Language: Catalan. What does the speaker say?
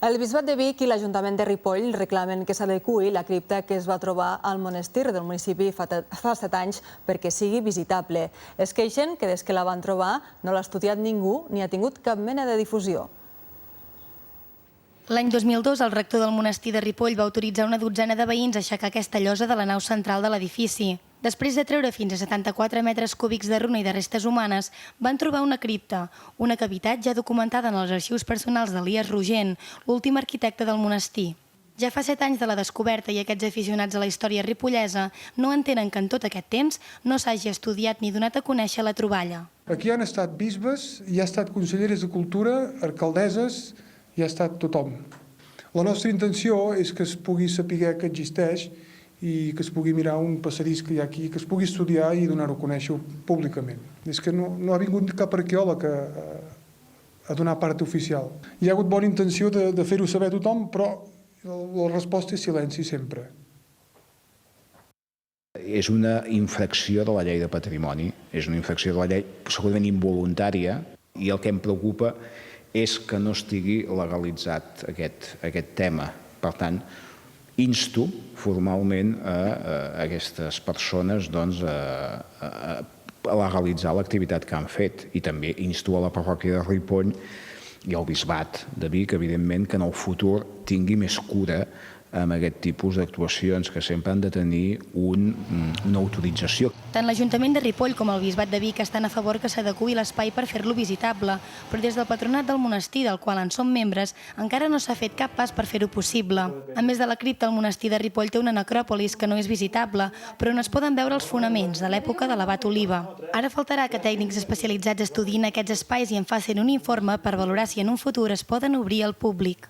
El Bisbat de Vic i l'Ajuntament de Ripoll reclamen que s'adeqüi la cripta que es va trobar al monestir del municipi fa 7 anys perquè sigui visitable. Es queixen que des que la van trobar no l'ha estudiat ningú ni ha tingut cap mena de difusió. L'any 2002, el rector del monestir de Ripoll va autoritzar una dotzena de veïns a aixecar aquesta llosa de la nau central de l'edifici. Després de treure fins a 74 metres cúbics de runa i de restes humanes, van trobar una cripta, una cavitat ja documentada en els arxius personals d'Elies Rogent, l'últim arquitecte del monestir. Ja fa 7 anys de la descoberta i aquests aficionats a la història ripollesa no entenen que en tot aquest temps no s'hagi estudiat ni donat a conèixer la troballa. Aquí han estat bisbes, hi ha estat conselleres de cultura, alcaldesses, hi ha estat tothom. La nostra intenció és que es pugui saber que existeix i que es pugui mirar un passadís que hi ha aquí, que es pugui estudiar i donar-ho a conèixer públicament. És que no ha vingut cap arqueòleg a donar part oficial. Hi ha hagut bona intenció de fer-ho saber a tothom, però la resposta és silenci sempre. És una infracció de la llei de patrimoni, és una infracció de la llei segurament involuntària, i el que em preocupa és que no estigui legalitzat aquest tema. Per tant, insto formalment a aquestes persones a legalitzar l'activitat que han fet i també insto a la parròquia de Ripoll i al Bisbat de Vic, evidentment, que en el futur tingui més cura amb aquest tipus d'actuacions que sempre han de tenir una autorització. Tant l'Ajuntament de Ripoll com el Bisbat de Vic estan a favor que s'adeqüi l'espai per fer-lo visitable, però des del patronat del monestir, del qual en som membres, encara no s'ha fet cap pas per fer-ho possible. A més de la cripta, el monestir de Ripoll té una necròpolis que no és visitable, però on es poden veure els fonaments de l'època de l'abat Oliva. Ara faltarà que tècnics especialitzats estudiïn aquests espais i en facin un informe per valorar si en un futur es poden obrir al públic.